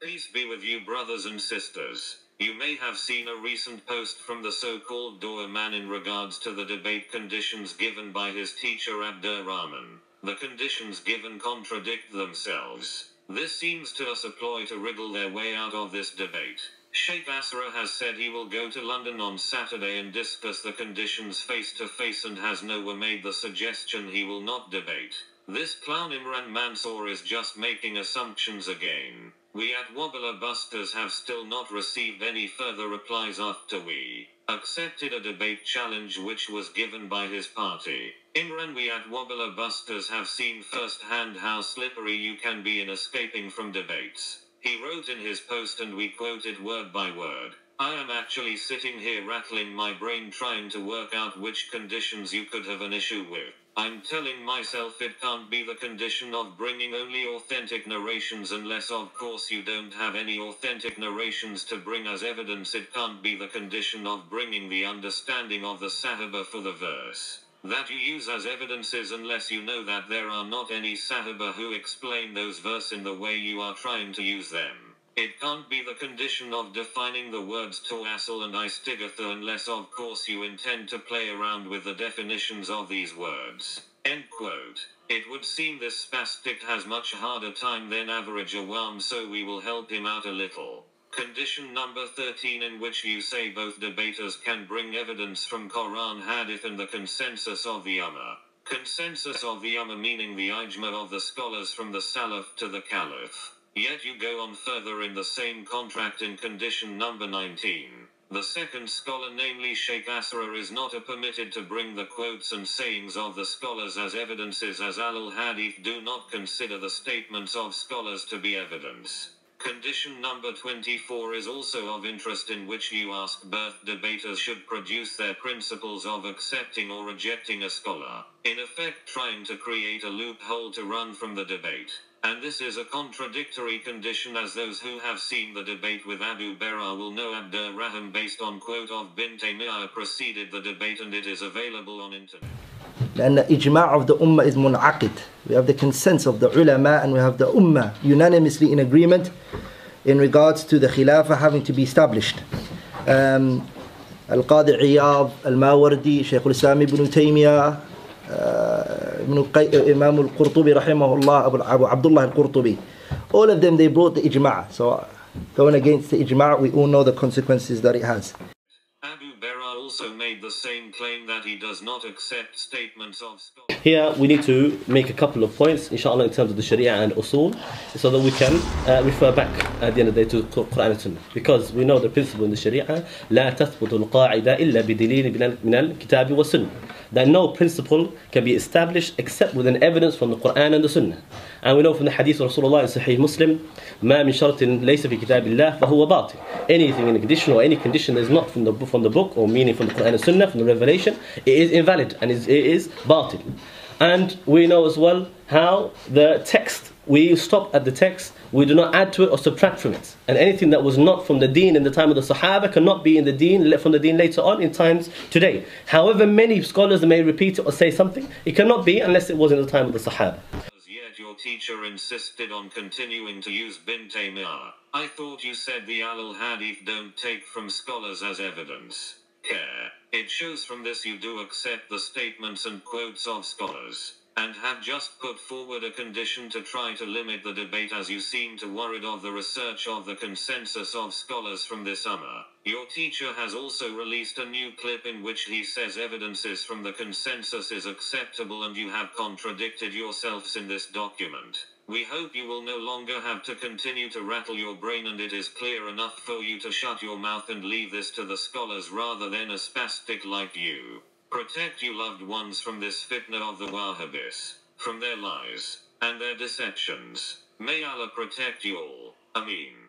Peace be with you, brothers and sisters. You may have seen a recent post from the so-called Rahman in regards to the debate conditions given by his teacher Abdur Rahman. The conditions given contradict themselves. This seems to us a ploy to wriggle their way out of this debate. Sheikh Asra has said he will go to London on Saturday and discuss the conditions face to face and has nowhere made the suggestion he will not debate. This clown Imran Mansour is just making assumptions again. We at Wobbler Busters have still not received any further replies after we accepted a debate challenge which was given by his party. Imran, we at Wobbler Busters have seen firsthand how slippery you can be in escaping from debates. He wrote in his post, and we quoted word by word, "I am actually sitting here rattling my brain trying to work out which conditions you could have an issue with. I'm telling myself it can't be the condition of bringing only authentic narrations unless of course you don't have any authentic narrations to bring as evidence. It can't be the condition of bringing the understanding of the Sahaba for the verse that you use as evidences unless you know that there are not any Sahaba who explain those verses in the way you are trying to use them. It can't be the condition of defining the words Tawasul and Istigatha unless of course you intend to play around with the definitions of these words." End quote. It would seem this spastic has much harder time than average awam, so we will help him out a little. Condition number 13, in which you say both debaters can bring evidence from Quran Hadith and the consensus of the Ummah. Consensus of the Ummah meaning the ijma of the scholars from the Salaf to the Caliph. Yet you go on further in the same contract in condition number 19. The second scholar, namely Sheikh Asra, is not permitted to bring the quotes and sayings of the scholars as evidences, as al-Hadith do not consider the statements of scholars to be evidence. Condition number 24 is also of interest, in which you ask both debaters should produce their principles of accepting or rejecting a scholar, in effect trying to create a loophole to run from the debate. And this is a contradictory condition, as those who have seen the debate with Abu Bara will know Abdur Rahman, based on quote of bin Taymiyyah, preceded the debate and it is available on internet. لأن إجماع of the Ummah is منعقد. We have the consent of the ulama and we have the Ummah unanimously in agreement in regards to the Khilafah having to be established. Al-Qadi Iyad, Al-Mawardi, Shaykh al-Islam ibn Taymiyyah, Imam al-Qurtubi rahimahullah, Abu Abdullah al-Qurtubi, all of them, they brought the ijma'. So going against the ijma', we all know the consequences that it has. Abu Bara also made the same claim, that he does not accept statements of scholars. Here we need to make a couple of points, inshallah, in terms of the Sharia and Usul, so that we can refer back at the end of the day to Quran and Sunnah. Because we know the principle in the Sharia, لا تثبت القاعدة إلا بدليل من الكتاب والسنة. That no principle can be established except with an evidence from the Quran and the Sunnah. And we know from the hadith of Rasulullah in Sahih Muslim, ما من شرط ليس في كتاب الله فهو باطل. Anything in a condition or any condition that is not from the book, or meaning from the Quran and Sunnah, from the revelation, it is invalid and it is batil. And we know as well how the text, we stop at the text, we do not add to it or subtract from it. And anything that was not from the deen in the time of the Sahaba cannot be in the deen, from the deen later on in times today. However many scholars may repeat it or say something, it cannot be unless it was in the time of the Sahaba. Yet your teacher insisted on continuing to use bin Taymiyyah. I thought you said the al-Hadith don't take from scholars as evidence. Care. It shows from this you do accept the statements and quotes of scholars, and have just put forward a condition to try to limit the debate, as you seem to worried of the research of the consensus of scholars from this Ummah. Your teacher has also released a new clip in which he says evidences from the consensus is acceptable, and you have contradicted yourselves in this document. We hope you will no longer have to continue to rattle your brain, and it is clear enough for you to shut your mouth and leave this to the scholars rather than a spastic like you. Protect you loved ones from this fitna of the Wahhabis, from their lies and their deceptions. May Allah protect you all. Ameen.